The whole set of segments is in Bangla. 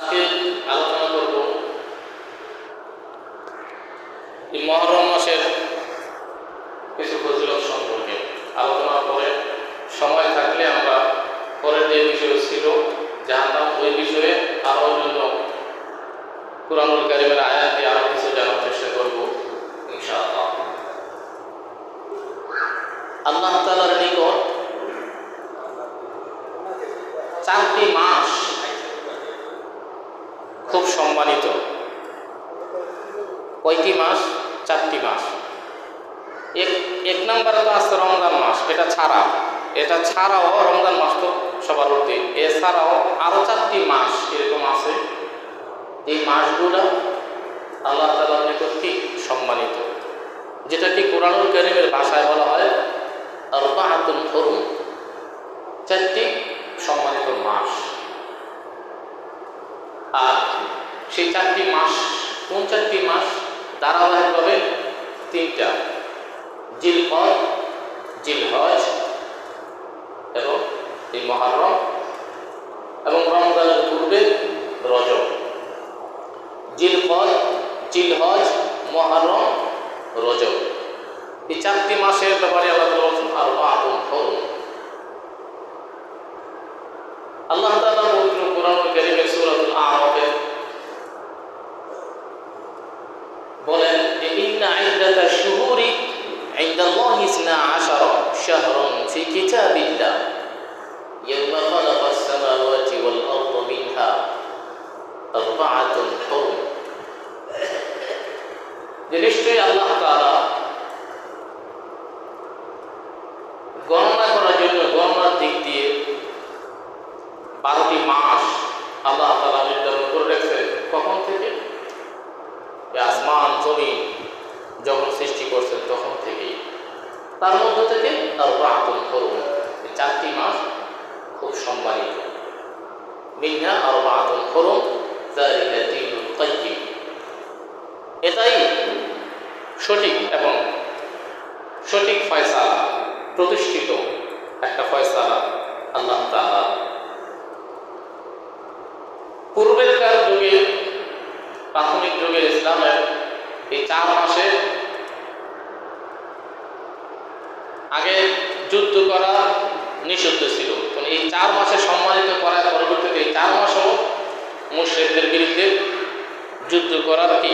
আজকে আলোচনা করব এই মুহররম মাসের কিছু ফজিলত সম্পর্কে। আলোচনা করে সময় থাকলে আমরা পরের যে বিষয় ছিল জানতাম ওই বিষয়ে আরও অন্যান্য কুরআনুল কারীমের আয়াত দিয়ে আরও কিছু জানার চেষ্টা করব ইনশাআল্লাহ। আল্লাহ তাআলার নিকট 4টি মাস খুব সম্মানিত। কয়টি মাস? 4টি মাস। এক নম্বরে তো আছে রমজান মাস, এটা ছাড়াও রমজান মাস তো সবার ঊর্ধ্বে। এছাড়াও আরও 4টি মাস এরকম আছে, এই মাসগুলো আল্লাহ তাআলার নিকট কি সম্মানিত, যেটা কি কুরআনুল কারীমের ভাষায় বলা হয় আরবাআতুল হুরুম, 4টি সম্মানিত মাস। আর সেই 4টি মাস কোন 4টি মাস? ধারাবাহিকভাবে 3টা, জিলকদ, জিলহজ এবং এই মুহররম এবং রমজানের পূর্বে রজব। জিলকদ, জিলহজ, মুহররম, রজব, এই 4টি মাসের ব্যাপারে আল্লাহ বলছেন আরবাআতুল হুরুম। আল্লাহ তাআলা পবিত্র কুরআনুল কারীমের সূরাতুল আরাফে বলেন যে ইন্না ইদ্দাতাশ শুহুরি ইনদাল্লাহি 12 শাহরান ফি কিতাবিল্লাহ ইয়াওমা খালাকাস সামাওয়াতি ওয়াল আরদা মিনহা আরবাআতুন হুরুম। যে নিশ্চয়ই আল্লাহ তাআলা গণনা করার জন্য গণনার দিক দিয়ে 12টি মাস আল্লাহ তাআলা নির্ধারণ করে রেখেছেন। কখন থেকে? আসমান জমিন যখন সৃষ্টি করছেন তখন থেকেই। তার মধ্য থেকে আরবাআতুল হুরুম, 4টি মাস খুব সম্মানিত। মিনহা আরবাআতুল হুরুম যালিকা দীনুল কাইয়্যিম, এটাই সঠিক এবং সঠিক ফয়সালা, প্রতিষ্ঠিত একটা ফয়সালা আল্লাহ তাআলা। পূর্বেকার যুগে, প্রাথমিক যুগে ইসলামের এই 4 মাসে আগে যুদ্ধ করা নিষিদ্ধ ছিল। এই 4 মাসে সম্মানিত করার পরবর্তীতে এই 4 মাসও মুশরিকদের বিরুদ্ধে যুদ্ধ করার কি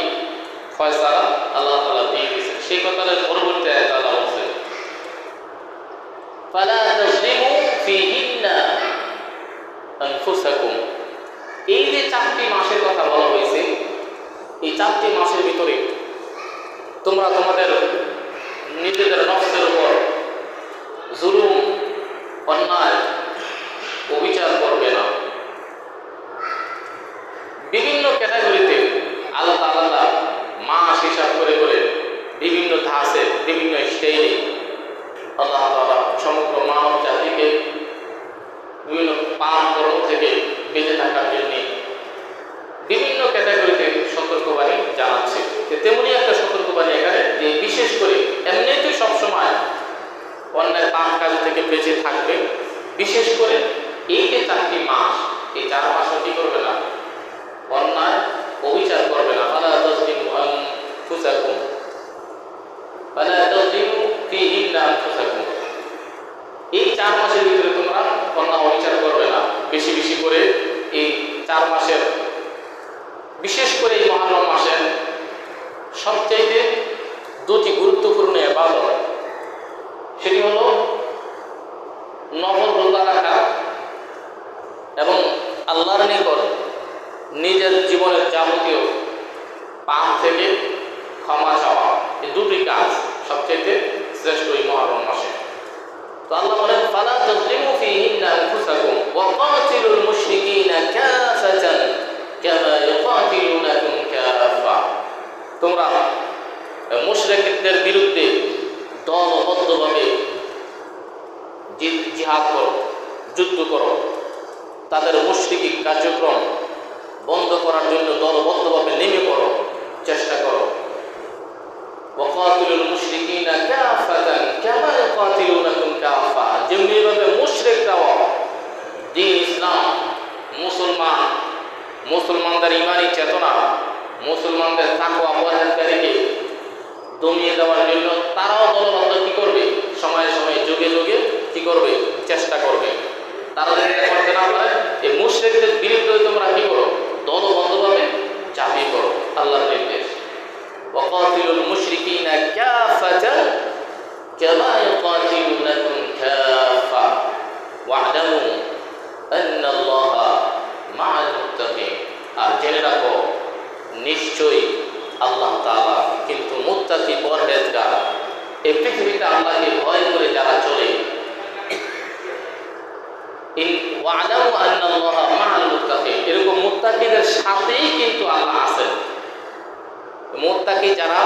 ফয়সালা আল্লাহ তাআলা দিয়ে দিয়েছেন। সেই কথার পরবর্তী আয়াতে আল্লাহ বলেছেন ফালা তাযলিমু ফীহিন্না আনফুসাকুম। এই যে 4টি মাসের কথা বলা হয়েছে, এই 4টি মাসের ভিতরে তোমরা তোমাদের নিজেদের নফসের উপর জুলুম, অন্যায়, অবিচার করবে না। বিভিন্ন ক্যাটাগরিতে আলাদা আলাদা মাস হিসাব করে করে বিভিন্ন ধাঁচে, বিভিন্ন স্টাইলে আল্লাহ তাআলা সমগ্র মানব জাতিকে বিভিন্ন পাপ কর্ম থেকে বেঁচে থাকার জন্য বিভিন্ন ক্যাটাগরিতে সতর্কবাণী জানাচ্ছে। তেমনি একটা সতর্কবাণী এখানে যে বিশেষ করে এমনিতে সবসময় অন্যায় পাপ কাজ থেকে বেঁচে থাকবে, বিশেষ করে এই যে 4টি মাস, এই 4 মাসে কি করবে না? অন্যায় অবিচার করবে না। ফালা তাযলিমু আনফুসাকুম, ফালা তাযলিমু ফীহিন্না আনফুসাকুম। এই 4 মাসের ভিতরে তোমরা অন্যায় অবিচার করবে না। বেশি বেশি করে এই 4 মাসের, বিশেষ করে এই মুহররম মাসের সবচাইতে 2টি গুরুত্বপূর্ণ ইবাদত, সেটি হলো নফল রোজা রাখা এবং আল্লাহর নিকট নিজের জীবনের যাবতীয় পাপ থেকে ক্ষমা চাওয়া। এই 2টি কাজ সবচাইতে শ্রেষ্ঠ এই মুহররম মাসে। তো আল্লাহ বলেন ফালা তাযলিমু ফীহিন্না আনফুসাকুম ওয়া কাতিলুল মুশরিকিনা কাফাতান কামা ইউকাতিলুনাকুম কাফা। তোমরা মুশরিকদের বিরুদ্ধে দলবদ্ধভাবে জিহাদ করো, যুদ্ধ করো, তাদের মুশরিকি কার্যক্রম বন্ধ করার জন্য দলবদ্ধভাবে নেমে পড়ো, চেষ্টা করো। ওয়া কাতিলুল মুশরিকিনা কাফাতান কামা ইউকাতিলুনাকুম কাফা, যেমনিভাবে মুশরিকরাও দ্বীন ইসলাম, মুসলমান মুসলমানদের ইমানি চেতনা, মুসলমানদের তাকওয়া পরহেজগারিকে দমিয়ে দেওয়ার জন্য তারাও দলবদ্ধ কি করবে, সময়ে সময়ে যুগে যুগে কি করবে, চেষ্টা করবে। তারা যদি এটা করতে না পারে, এই মুশরিকদের বিরুদ্ধে তোমরা কি করো, দলবদ্ধভাবে ঝাঁপিয়ে করো। আল্লাহর নির্দেশ, ওয়াকাতিলুল মুশরিকিনা কাফাতান কামা ইউকাতিলুনাকুম কাফা ওয়া'লামু আন্নাল্লাহা মা'আল মুত্তাকিন। আর জেনে রাখো, নিশ্চয়ই আল্লাহ তাআলা কিন্তু মুত্তাকি পরহেজগার, এই পৃথিবীতে আল্লাহকে ভয় করে যারা চলে, ওয়া'লামু আন্নাল্লাহা মা'আল মুত্তাকিন, এরকম মুত্তাকিদের সাথেই কিন্তু আল্লাহ আছেন। মুত্তাকি যারা,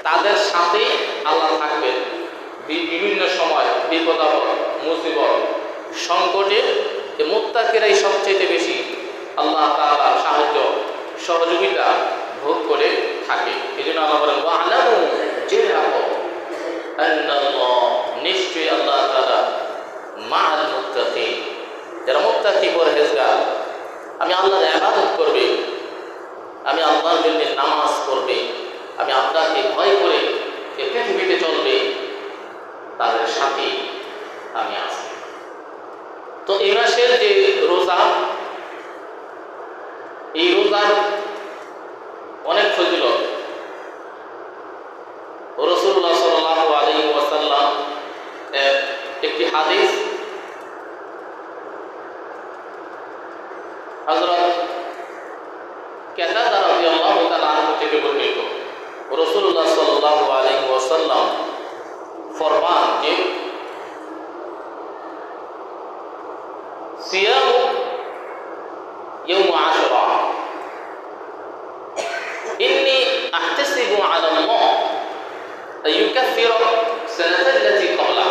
তাদের সাথেই আল্লাহ থাকবেন বিভিন্ন সময়, বিপদ আপদ, মুসিবত, সংকটে মুত্তাকিরাই সবচেয়ে বেশি আল্লাহ তাআলার সাহায্য সহযোগিতা ভোগ করে থাকে। এই জন্য আল্লাহ বলেন, ওয়া'লামু, জেনে রাখো, আন্নাল্লাহ, নিশ্চয়ই আল্লাহ তাআলা মা'আল মুত্তাকিন, যারা মুত্তাকি পরহেজগার, আমি আল্লাহর ইবাদত করবে, আমি আল্লাহর জন্য নামাজ পড়বে, আমি আল্লাহকে ভয় করে এই পৃথিবীতে চলবে, তাদের সাথে আমি আছি। তো এই মাসের যে রোজা, এই রোজার অনেক ফজিলত। রাসূলুল্লাহ সাল্লাল্লাহু আলাইহি ওয়াসাল্লাম একটি হাদিস হযরত কাতাদা রাদিয়াল্লাহু তাআলা আনহু থেকে বর্ণিত। রাসূলুল্লাহ সাল্লাল্লাহু আলাইহি ওয়াসাল্লাম ফরমান যে, সিয়াম ইয়াউম আশুরা ইন্নী আহতাসিবু আলা আল্লাহ আইয়ুকাফিরা সানাতাল্লাতী ক্বাবলা।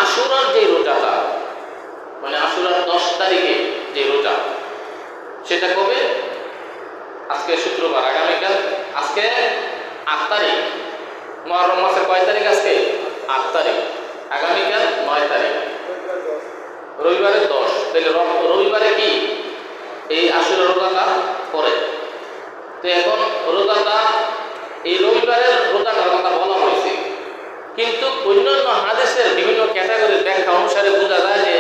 আশুরার যে রোজাটা, মানে আশুরার 10 তারিখে যে রোজা, সেটা কবে? আজকে শুক্রবার, আগামীকাল, আজকে 8 তারিখ, মুহররম মাসের কয় তারিখ আজকে? 8 তারিখ, আগামীকাল 9 তারিখ, রবিবারে 10। তাহলে রবিবারে কি এই আশুরা রোজাটা পড়ে? তো এখন রোজাটা, এই রবিবারের রোজাটার কথা বলা হয়েছে, কিন্তু অন্যান্য হাদিসের বিভিন্ন ক্যাটাগরির ব্যাখ্যা অনুসারে বোঝা যায় যে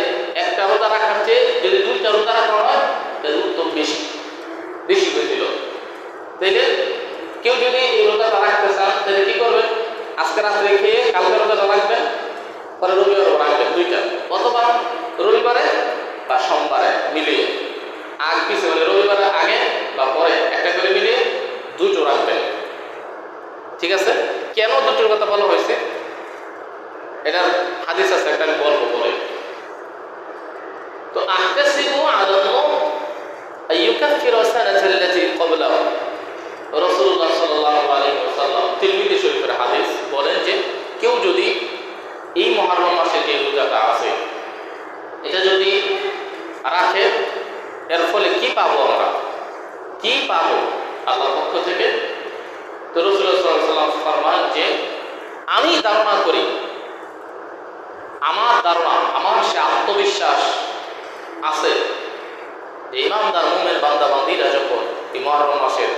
একটা রোজা রাখার চেয়ে যদি 2টা রোজা রাখা হয় তাহলে উত্তম বেশি বেশি হয়েছিল। তাইলে কেউ যদি এই রোজাটা রাখতে চান, তাহলে কি করবেন? আজকে রাত্রে খেয়ে কালকে রোজাটা রাখবেন, পরে রবিবার রাখবেন 2টা, অথবা রবিবারে বা সোমবারে মিলিয়ে আগ পিছে, মানে রবিবারে আগে বা পরে একটা করে মিলিয়ে 2টো রাখবেন। ঠিক আছে? কেন 2টোর কথা বলা হয়েছে, এটার হাদিস আছে, একটা আমি বলবো পরে। তো আহতাসিবু আলা আল্লাহ আইয়ুকাফিরা সানাতাল্লাতী ক্বাবলাহু, রাসূলুল্লাহ সাল্লাল্লাহু আলাইহি ওয়াসাল্লাম তিরমিজি শরীফের হাদিস বলেন যে, কেউ যদি এই মুহররম মাসে যে রোজাটা আছে, এটা যদি রাখে, এর ফলে কি পাবো আমরা, কি পাবো আল্লাহর পক্ষ থেকে? তো রাসূলুল্লাহ সাল্লাল্লাহু আলাইহি ওয়াসাল্লাম ফরমান যে, আমি ধারণা করি, আমার ধারণা, আমার সে আত্মবিশ্বাস আছে যে ইমানদার মুমিন বান্দা বান্দীরা যখন এই মুহররম মাসের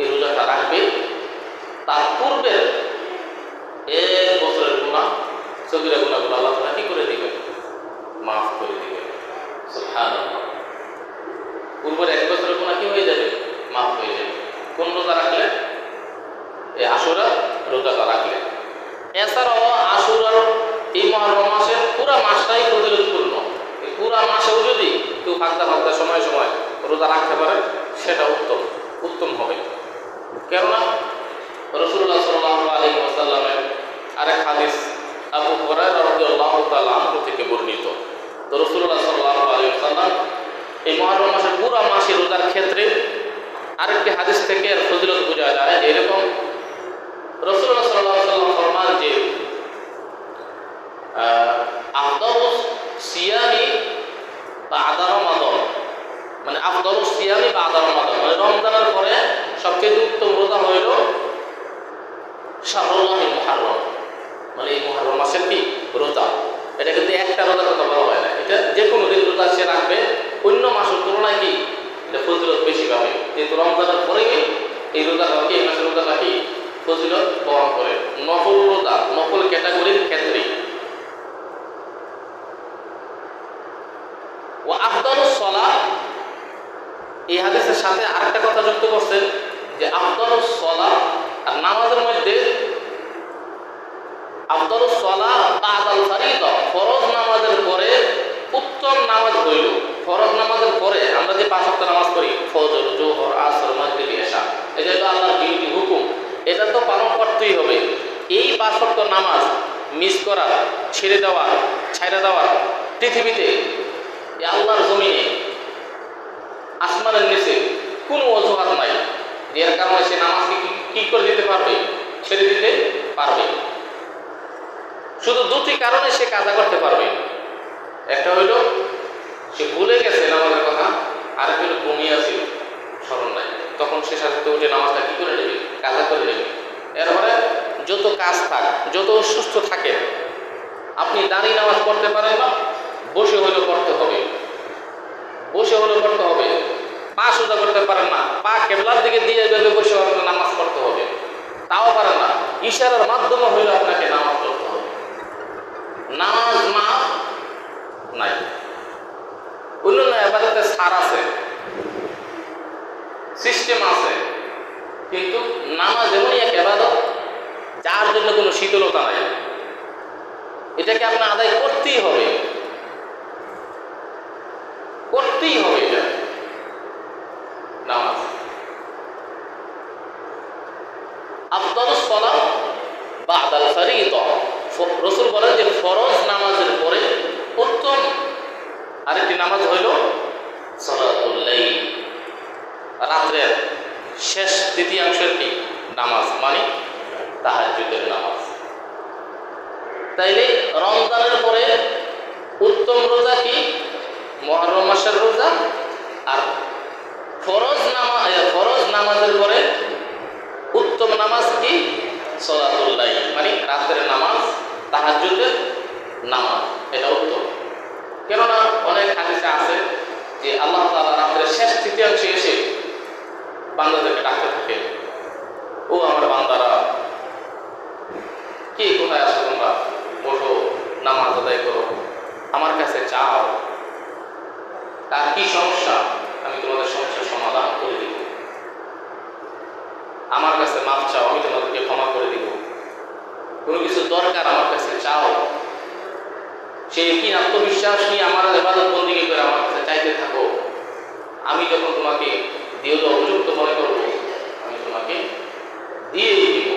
এই রোজাটা রাখবে, তার পূর্বের 1 বছরের গুনাহ, সগীরা গুনাহগুলো আল্লাহ তাআলা কি করে দিবেন? মাফ করে দিবেন। সুবহানাল্লাহ। পূর্বের 1 বছরের গুনাহ কি হয়ে যাবে? মাফ হয়ে যাবে। কোন রোজা রাখলে? এই আশুরা রোজাটা রাখলে। এছাড়াও আশুরার এই মুহররম মাসের পুরো মাসটাই ফজিলতপূর্ণ। এই পুরো মাসেও যদি কেউ ফাঁকদা সময় সময় রোজা রাখতে পারে, সেটা উত্তম হবে। কেননা রাসূলুল্লাহ সাল্লাল্লাহু আলাইহি ওয়াসাল্লামের আরেক হাদিস আবু হুরায়রা রাদিয়াল্লাহু তাআলা আনহু থেকে বর্ণিত। তো রাসূলুল্লাহ সাল্লাল্লাহু আলাইহি ওয়াসাল্লাম এই মুহররম মাসের পুরো মাসে রোজার ক্ষেত্রে আরেকটি হাদিস থেকে এর ফজিলত বোঝা যায়। এরকম রাসূলুল্লাহ সাল্লাল্লাহু আলাইহি ওয়াসাল্লাম ফরমান যে, আফদালুস সিয়ামি বা'দা রমাদান, মানে আফদালুস সিয়ামি বা'দা রমাদান, মানে রমজানের পরে সবচেয়ে উত্তম রোজা হইল শাহরুল্লাহিল মুহররম, মানে এই মুহররম মাসের কি রোজা। এটা কিন্তু একটা রোজার কথা বলা হয় না, এটা যে কোনো দিন রোজা সে রাখবে, অন্য মাসের তুলনায় কি এটা ফজিলত বেশি পাবে, কিন্তু রমজানের পরেই এই রোজাটা কি, এই মাসের রোজাটা কি ফজিলত বহন করে নফল রোজা, নফল ক্যাটাগরির ক্ষেত্রে। ও আফদালুস সালাত, এই হাদিসের সাথে আরেকটা কথা যুক্ত করছেন যে আফদালুস সালাত, আর নামাজের মধ্যে আফদালুস সালাত বাদাল ফারিদা, ফরজ নামাজের পরে উত্তম নামাজ হইল, ফরজ নামাজের পরে আমরা যে 5 ওয়াক্ত নামাজ পড়ি, ফজর, জোহর, আসর, মাগরিব, ইশা, এটা তো আল্লাহর ডিউটি, হুকুম, এটা তো পালন করতেই হবে। এই 5 ওয়াক্ত নামাজ মিস করা, ছেড়ে দেওয়া, ছাইড়া দেওয়া পৃথিবীতে আল্লাহর জমিনে আসমানের নিচে কোনো অজুহাত নাই, এর কারণে সে নামাজকে কি করে দিতে পারবে, ছেড়ে দিতে পারবে। শুধু দুটি কারণে সে কাজা করতে পারবে, একটা হইল সে ভুলে গেছে নামাজের কথা, আর একটা হইল ঘুমিয়ে আছে, স্মরণ নাই, তখন সে সাথে উঠে নামাজটা কি করে নেবে, কাজা করে নেবে। এরপরে যত কাজ থাক, যত সুস্থ থাকে, আপনি দাঁড়িয়ে নামাজ পড়তে পারেন না, বসে হলেও পড়তে হবে, বসে হলেও পড়তে হবে। পা সোজা করতে পারেন না, পা কেবলার দিকে দিয়ে বেঁধে বসে নামাজ পড়তে হবে, তাও পারেন না, ইশারার মাধ্যমে হইলে আপনাকে নামাজ পড়তে হবে। নামাজ মাফ নাই। অন্যান্য ইবাদতে ছাড় আছে, সিস্টেম আছে, কিন্তু নামাজ এমনই এক ইবাদত যার জন্য কোনো শীতলতা নাই, এটাকে আপনার আদায় করতেই হবে, করতেই হবে। এটা নামাজ আফদালুস সালাত বাদাল ফারিদা, রাসূল বলেন যে ফরজ নামাজের পরে উত্তম আরেকটি নামাজ হইল সালাতুল লাইল, রাতের শেষ তৃতীয়াংশের কি নামাজ, মানে তাহাজ্জুদের নামাজ। তাইলে রমজানের পরে উত্তম রোজা কি মুহররম মাসের রোজা, আর ফরজ নামাজের পরে উত্তম নামাজ কি সালাতুল লাইল, মানে রাতের নামাজ, তাহাজ্জুদের নামাজ, এটা উত্তম। কেননা অনেক হাদিসে আছে যে আল্লাহ তাআলা রাতের শেষ তৃতীয়াংশে এসে বান্দাদেরকে ডাকতে থাকে, ও আমার বান্দারা, কি কোথায় আসো তোমরা, ওঠো, নামাজ আদায় করো, আমার কাছে চাও, তার কি সমস্যা, আমি তোমাদের সমস্যার সমাধান করে দিব, আমার কাছে মাফ চাও, আমি তোমাদেরকে ক্ষমা করে দিব, কোনো কিছু দরকার আমার কাছে চাও। সেই কি আত্মবিশ্বাস নিয়ে আমার ইবাদত বন্দেগী করে আমার কাছে চাইতে থাকো, আমি যখন তোমাকে দিয়ে উপযুক্ত মনে করবো, আমি তোমাকে দিয়েই দিব।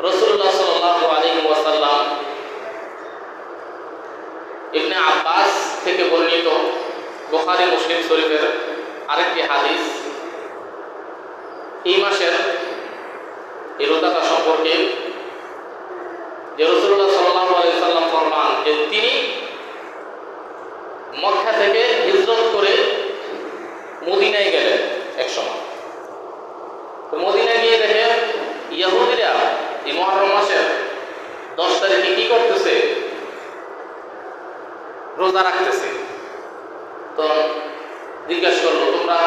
রাসূলুল্লাহ সাল্লাল্লাহু আলাইহি ওয়াসাল্লাম ইবনে আব্বাস থেকে বর্ণিত বুখারী মুসলিম শরীফের আরেকটি হাদিস, এই মাসের এই রোজাটা সম্পর্কে যে রাসূলুল্লাহ সাল্লাল্লাহু আলাইহি ওয়াসাল্লাম ফরমান যে তিনি মক্কা থেকে হিজরত করে মদিনায় গেলেন এক সময়। তো মদিনায় গিয়ে দেখে ইহুদিরা এই মুহররম মাসের 10 তারিখে কি করতেছে, রোজা রাখতেছে। তো জিজ্ঞাসা করলো, তোমরা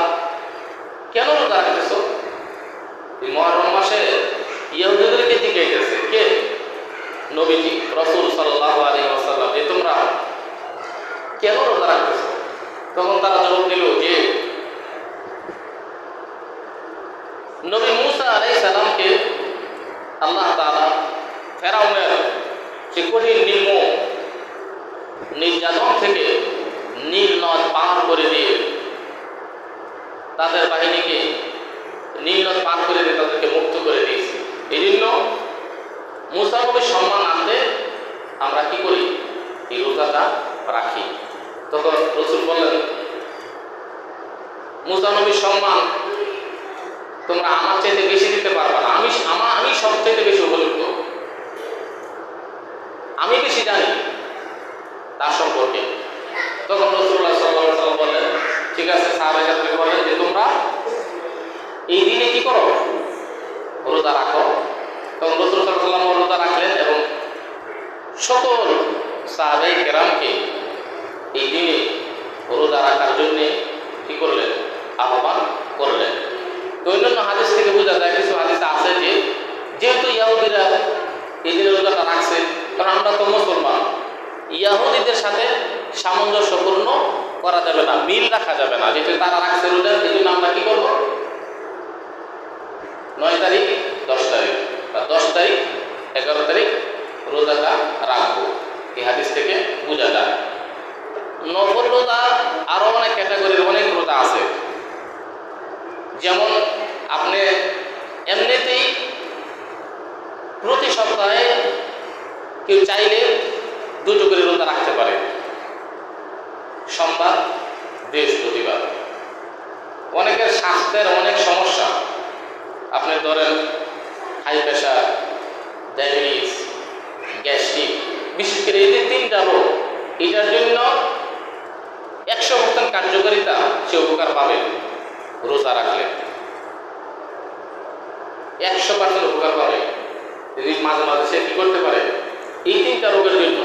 কেন রোজা রাখতেছো? এই মুহররম মাসে ইহুদিদেরকে জিজ্ঞাসা, কে? নবীজি রাসূল সাল্লাল্লাহু আলাইহি ওয়াসাল্লাম, যে তোমরা কেন রোজা রাখতেছো? তখন তারা জবাব দিল যে নবী মুসা আলাইহিস সালামকে আল্লাহ তাআলা ফেরাউনের সে কঠিন নির্যাতন থেকে নীল নদ পার করে দিয়ে তাদের বাহিনীকে নীল নদ পার করে দিয়ে তাদেরকে মুক্ত করে দিয়েছে। এই জন্য মুসা নবীর সম্মান আনতে আমরা কি করি, এই রোজাটা রাখি। তখন রাসূল বললেন, মুসা নবীর সম্মান তোমরা আমার চাইতে বেশি দিতে পারবে না, আমি সব চাইতে বেশি উপযুক্ত, আমি বেশি জানি তার সম্পর্কে। তখন রাসূলুল্লাহ সাল্লাল্লাহু আলাইহি ওয়াসাল্লাম বললেন, ঠিক আছে, সাহাবায়ে বললেন যে তোমরা এই দিনে কি করো, রোজা রাখো। তখন রাসূল সাল্লাল্লাহু আলাইহি ওয়াসাল্লাম রোজা রাখলেন এবং সকল সাহাবায়ে কেরামকে এই দিনে রোজা রাখার জন্যে কি করলেন? আহ্বান করলেন। তো অন্যান্য হাদিস থেকে বোঝা যায়, কিছু হাদিস আছে যে যেহেতু ইয়াহুদিরা এই দিনে রোজাটা রাখছে, কারণ আমরা তো মুসলমান, ইয়াহুদিদের সাথে সামঞ্জস্যপূর্ণ করা যাবে না, মিল রাখা যাবে না। যেহেতু তারা রাখছে রোজা, এই জন্য আমরা কি করবো? 9 তারিখ 10 তারিখ বা 10 তারিখ 11 তারিখ রোজাটা রাখবো। এই হাদিস থেকে বোঝা যায়। নফল রোজা আরো অনেক ক্যাটাগরির অনেক রোজা আছে। যেমন আপনি এমনিতেই প্রতি সপ্তাহে কেউ চাইলে 2টো করে রোজা রাখতে পারে, সোমবার বৃহস্পতিবার। অনেকের স্বাস্থ্যের অনেক সমস্যা, আপনি ধরেন হাই প্রেশার, ডায়াবেটিস, গ্যাস্ট্রিক, বিশেষ করে এই যে 3টা রোগ, এটার জন্য 100% কার্যকারিতা সে উপকার পাবে রোজা রাখলে, 100% উপকার পাবে। যদি মাঝে মাঝে সে কি করতে পারে, এই 3টা রোগের জন্য,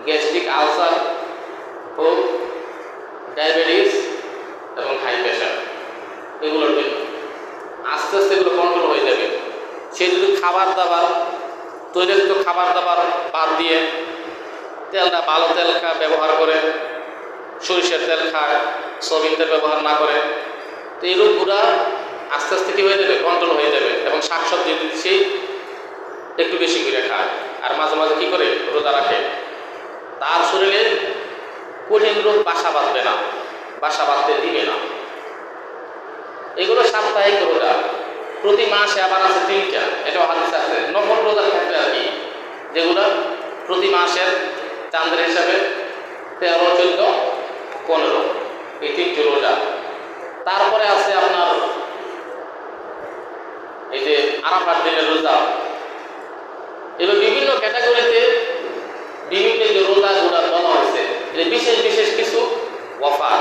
গ্যাস্ট্রিক, আলসার ও ডায়াবেটিস এবং হাই প্রেশার, এগুলোর জন্য আস্তে আস্তে এগুলো কন্ট্রোল হয়ে যাবে। সে যদি খাবার দাবার, তৈলাক্ত খাবার দাবার বাদ দিয়ে তেলটা ভালো তেল ব্যবহার করে, সরিষার তেল খায়, সয়াবিন তেল ব্যবহার না করে, তো এই রোগগুলা আস্তে আস্তে কী হয়ে যাবে? কন্ট্রোল হয়ে যাবে। এবং শাকসবজি যদি সে একটু বেশি করে খায় আর মাঝে মাঝে কী করে রোজা রাখে, তার শরীরে কঠিন রোগ বাসা বাঁধবে না, বাসা বাঁধতে দিবে না। এগুলো সাপ্তাহিক রোজা। প্রতি মাসে আবার আছে 3টা, এটাও হাদিস আছে নফল রোজার ক্ষেত্রে আর কি, যেগুলো প্রতি মাসের চাঁদের হিসাবে 13, 14, 15, এই 3টে রোজা। তারপরে আছে আপনার এই যে আরাফার দিনের রোজা। এবার বিভিন্ন ক্যাটাগরিতে বিভিন্ন যে রোজাগুলো বলা হয়েছে, যে বিশেষ বিশেষ কিছু অফার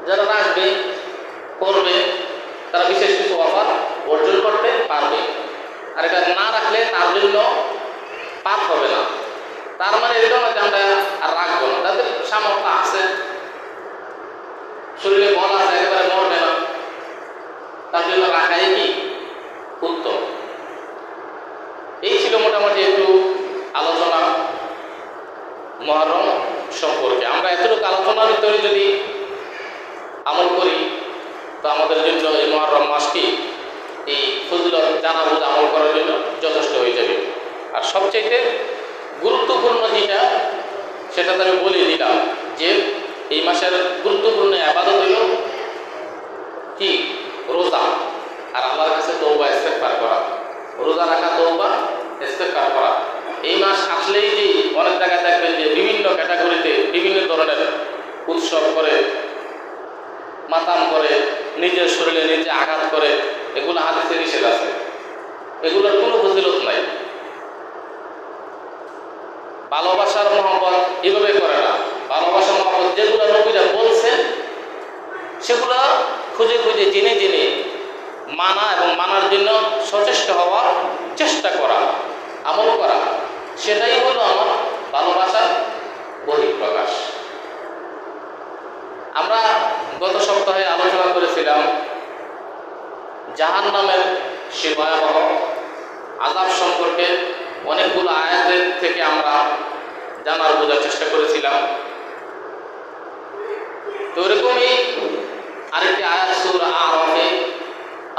যারা রাখবে করবে, তারা বিশেষ কিছু অফার অর্জন করতে পারবে। আর এটা না রাখলে তার জন্য পাপ হবে না। তার মানে এটা না যে আমরা আর রাখবো না, তাদের সামর্থ্য আছে, শরীরে বল আছে, একেবারে মরবে না, তার জন্য রাখাই কি উত্তম। এই ছিল মোটামুটি একটু আলোচনা মুহররম সম্পর্কে। আমরা এতটুকু আলোচনার ভিতরে যদি আমল করি, তো আমাদের জন্য এই মুহররম মাসটি এই ফজিলত জানা বোঝা আমল করার জন্য যথেষ্ট হয়ে যাবে। আর সবচাইতে গুরুত্বপূর্ণ যেটা, সেটা তো আমি বলে দিলাম যে এই মাসের গুরুত্বপূর্ণ ইবাদত হইল কি? রোজা। আর আল্লাহর কাছে তওবা ইস্তেগফার করা, রোজা রাখা, তওবা ইস্তেগফার করা। এই মাস আসলেই যে অনেক জায়গায় দেখবেন যে বিভিন্ন ক্যাটাগরিতে বিভিন্ন ধরনের উৎসব করে, মাতাম করে, নিজের শরীরে নিজে আঘাত করে, এগুলো হাদিসে নিষেধ আছে, এগুলোর কোনো ফজিলত নাই। ভালোবাসার মহব্বত এভাবে করে না। ভালোবাসার মহব্বত যেগুলো নবীরা বলছেন সেগুলো খুঁজে খুঁজে জেনে জেনে মানা এবং মানার জন্য সচেষ্ট হওয়ার চেষ্টা করা, আমল করা, সেটাই হলো আমার ভালোবাসার বহিঃপ্রকাশ। আমরা গত সপ্তাহে আলোচনা করেছিলাম জাহান্নামের সে ভয়াবহ আযাব সম্পর্কে। অনেকগুলো আয়াতের থেকে আমরা জানার বোঝার চেষ্টা করেছিলাম। তো এরকমই আরেকটি আয়াত সূরা আরাফে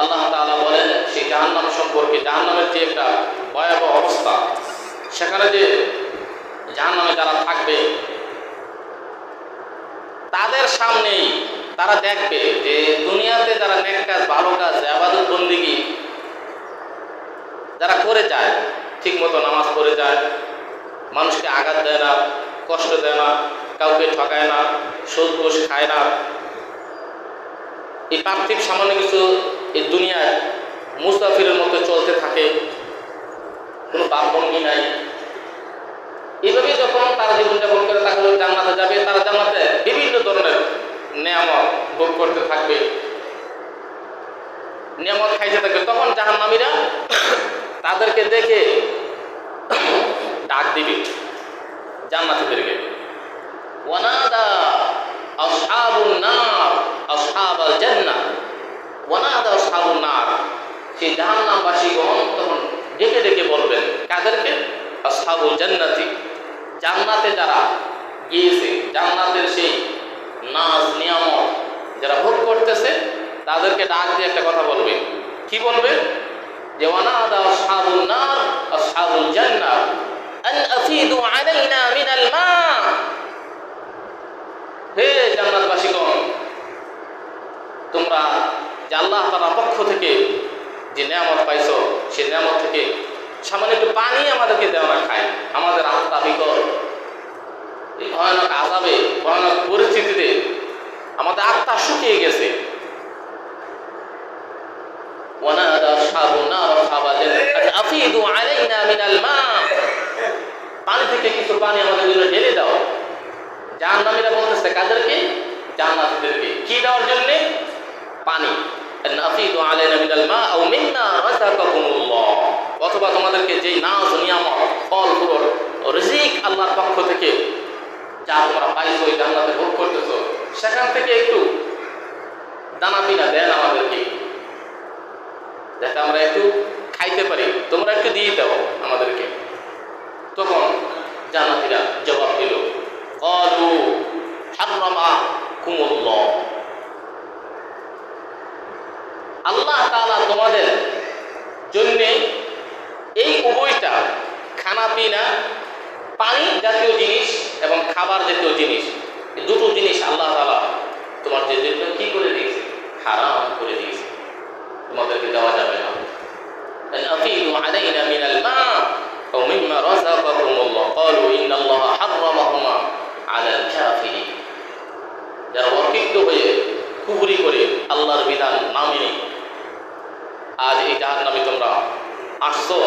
আল্লাহ তাআলা বলেন সেই জাহান্নাম সম্পর্কে, জাহান্নামের যে একটা ভয়াবহ অবস্থা, সেখানে যে জাহান্নামে যারা থাকবে তাদের সামনেই তারা দেখবে যে দুনিয়াতে যারা নেক কাজ, ভালো কাজ, ইবাদত বন্দেগী যারা করে যায়, ঠিক মতো নামাজ পড়ে যায়, মানুষকে আঘাত দেয় না, কষ্ট দেয় না, কাউকে ঠকায় না, সুদ ঘুষ খায় না, এই পার্থিব সামান্য কিছু এই দুনিয়ায় মুসাফিরের মতো চলতে থাকে, কোনো বামভঙ্গি নাই, এইভাবে যখন তারা জীবনযাপন করে তাহলে জান্নাতে যাবে, তারা জান্নাতে বিভিন্ন ধরনের নিয়ামত ভোগ করতে থাকবে, নিয়ামত খাইতে থাকবে। তখন জাহান্নামীরা তাদেরকে দেখে ডাক দিবে, জান্নাতীদেরকে। ওয়ানাদা আসহাবুন নার আসহাবাল জান্নাহ, ওয়ানাদা আসহাবুন নার, সেই জাহান্নামবাসীগণ তখন ডেকে ডেকে বলবেন কাদেরকে? আসহাবুল জান্নাতি, জান্নাতে যারা গিয়েছে, জান্নাতের সেই নাজ নিয়ামত যারা ভোগ করতেছে তাদেরকে ডাক দিয়ে একটা কথা বলবে। কি বলবে? যে ওয়ানাদা আসহাবুন নার আসহাবুল জান্নাহ আন আফিদু আলাইনা মিনাল মা, হে জান্নাতবাসীগণ, তোমরা যে আল্লাহ তাআলার পক্ষ থেকে যে নিয়ামত পাইছো সেই নিয়ামত থেকে সামান্য একটু পানি আমাদেরকে দেও না, খাই। আমাদের আত্মা বিকল, এই ভয়ানক আযাবে, ভয়ানক পরিস্থিতিতে আমাদের আত্মা শুকিয়ে গেছে। ওয়ানাদা আসহাবুন নার আসহাবাল জান্নাহ আফিদু আলাইনা মিনাল মা, পানি থেকে কিছু পানি আমাদের জন্য ঢেলে দাও। জাহান্নামীরা বলতেছে কাদেরকে? জান্নাতীদেরকে। কি দেওয়ার জন্য? পানি। আফিদু আলাইনা মিনাল মা আও মিম্মা রাযাকাকুমুল্লাহ, অথবা তোমাদেরকে যেই নাজ নিয়ামত ফল ফুল রিজিক আল্লাহর পক্ষ থেকে যা তোমরা পাইছো, ওই জান্নাতে ভোগ করতেছো, সেখান থেকে একটু দানা পিনা দেন আমাদেরকে, যাতে আমরা একটু খাইতে পারি, তোমরা একটু দিয়ে দাও আমাদেরকে। তখন জান্নাতীরা জবাব দিল, ক্বালু হাররামাকুমুল্লাহ, আল্লাহ তাআলা তোমাদের জন্য এই উভয়টা, খানা পিনা, পানি জাতীয় জিনিস এবং খাবার জাতীয় জিনিস, এই দুটো জিনিস আল্লাহ তাআলা তোমাদের জন্য কি করে দিয়েছে? হারাম করে দিয়েছে, তোমাদেরকে দেওয়া যাবে না। আফিদু আলাইনা মিনাল মা আও মিম্মা রাযাকাকুমুল্লাহ ক্বালু ইন্নাল্লাহা হাররামাহুমা আলাল কাফিরিন, যারা অকৃত্য হয়ে কুফরি করে আল্লাহর বিধান না মেনে আজ এই জাহান্নামে তোমরা আসছো,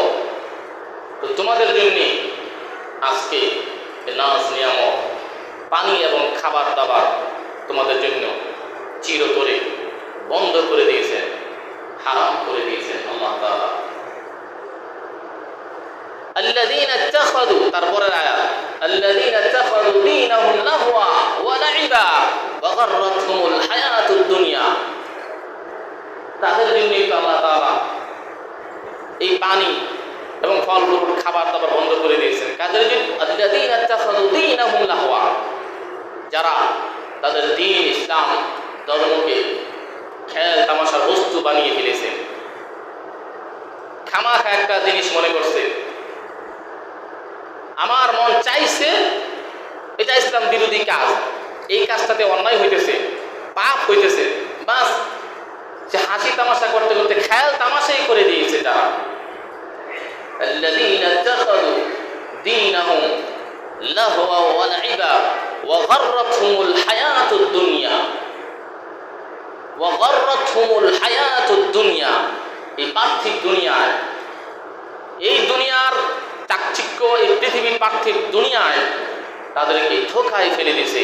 তো তোমাদের জন্য আজকে নাজ নিয়ামত, পানি এবং খাবার দাবার তোমাদের জন্য চিরতরে বন্ধ করে দিয়েছেন, হারাম করে দিয়েছেন আল্লাহ তাআলা। আল্লাযীনা ইত্তাখাযু, তারপরের আয়াত, আল্লাযীনা ইত্তাখাযু দীনাহুম লাহওয়া ওয়া লাইবা ওয়া গাররাতহুমুল হায়াতুদ দুনিয়া, তাদের জন্যই তো আল্লাহ তাআলা এই পানি এবং ফল ফুল খাবার দাবার বন্ধ করে দিয়েছেন। কাদের জন্য? আল্লাযীনা ইত্তাখাযু দীনাহুম লাহওয়া, যারা তাদের দ্বীন ইসলাম ধর্মকে খেল তামাশার বস্তু বানিয়ে ফেলেছে, খামাখা একটা জিনিস মনে করছে, আমার মন চাইছে এটা ইসলাম বিরোধী কাজ, এই কাজটাতে অন্যায় হইতেছে, পাপ হইতেছে, বাস সে হাসি তামাশা করতে করতে খেয়াল তামাশাই করে দিয়েছে তারা। আল্লাযীনা ইত্তাখাযু দীনাহুম লাহওয়া ওয়া লাইবা ওয়া গাররাতহুমুল হায়াতুদ দুনিয়া ওয়া গাররাতহুমুল হায়াতুদ দুনিয়া, এই পার্থিব দুনিয়ায়, এই দুনিয়ার চাকচিক্য, এই পৃথিবীর পার্থিব দুনিয়ায় তাদেরকে ধোঁকায় ফেলে দিয়েছে।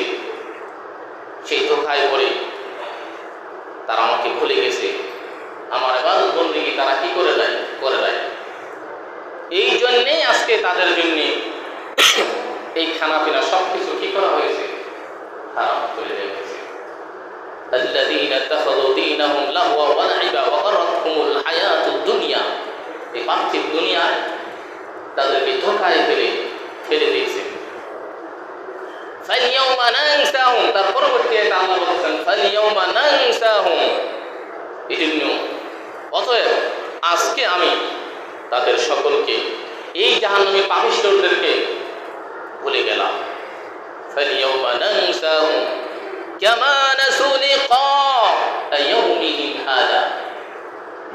সেই ধোঁকায় পড়ে তারা আমাকে ভুলে গেছে, আমার ইবাদত বন্দেগী তারা কি করে দেয়। এই জন্যেই আজকে তাদের জন্য এই খানা পিনা সবকিছু কি করা হয়েছে? হারাম করে দেওয়া হয়েছে। আল্লাযীনা ইত্তাখাযু দীনাহুম লাহওয়া ওয়া লাইবা ওয়া গাররাতহুমুল হায়াতুদ দুনিয়া, এই পার্থিব দুনিয়ায় তাদেরকে ধোঁকায় ফেলে দিয়েছে। ফালইয়াউমা নানসাহুম, তার পরবর্তী আয়াতে আল্লাহ বলেছেন ফালইয়াউমা নানসাহুম, এজন্য অতএব আজকে আমি তাদের সকলকে, এই জাহান্নামী পাপিষ্ঠদেরকে ভুলে গেলাম। ফালইয়াউমা নানসাহুম কামা নাসু লিকা ইয়াউমিহিম হাযা,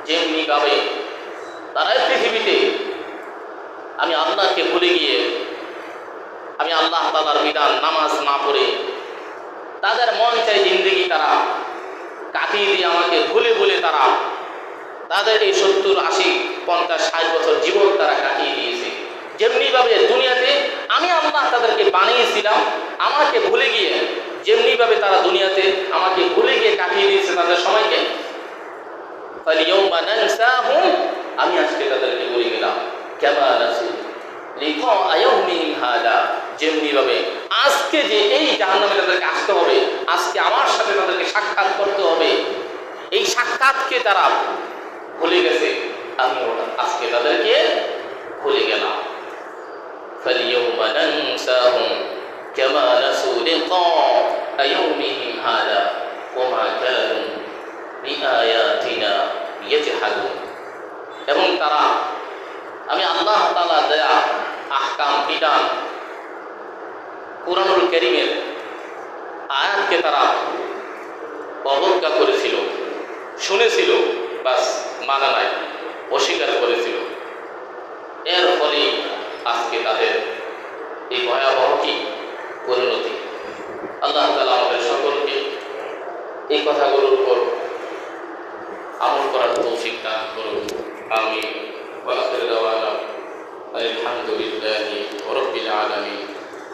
যেমনি ভাবে তারা পৃথিবীতে আমি আল্লাহকে ভুলে গিয়ে, আমি আল্লাহ তাআলার বিধান নামাজ না পড়ে তাদের মন চাই জিন্দেগি তারা কাটিয়ে দিয়ে আমাকে ভুলে ভুলে তারা তাদের এই 70, 80, 50, 60 বছর জীবন তারা কাটিয়ে দিয়েছে। যেমনিভাবে দুনিয়াতে আমি আল্লাহ তাদেরকে বানিয়েছিলাম, আমাকে ভুলে গিয়ে যেমনিভাবে তারা দুনিয়াতে আমাকে ভুলে গিয়ে কাটিয়ে দিয়েছে তাদের সময়কে, ফালইয়াউমা নানসাহুম, আমি আজকে তাদেরকে ভুলে গেলাম, কামা নাসু লিকা ইয়াউমিহিম হাযা, যেমনিভাবে আজকে যে এই জাহান্নামে তাদেরকে আসতে হবে, আজকে আমার সাথে তাদেরকে সাক্ষাৎ করতে হবে, এই সাক্ষাৎকে তারা ভুলে গেছে, আমিও আজকে তাদেরকে ভুলে গেলাম। فَالْيَوْمَ نَنْسَاهُمْ كَمَا نَسُوا لِقَاءَ يَوْمِهِمْ هَذَا وَمَا كَانُوا بِآيَاتِنَا يَجْحَدُونَ। এবং তারা, আমি আল্লাহ তাআলা দেয়া আহকাম বিধান কুরআনুল কারীমের আয়াতকে তারা অবজ্ঞা করেছিল, শুনেছিল, বাস মানে নাই, অস্বীকার করেছিল। এর ফলে আজকে তাদের এই ভয়াবহ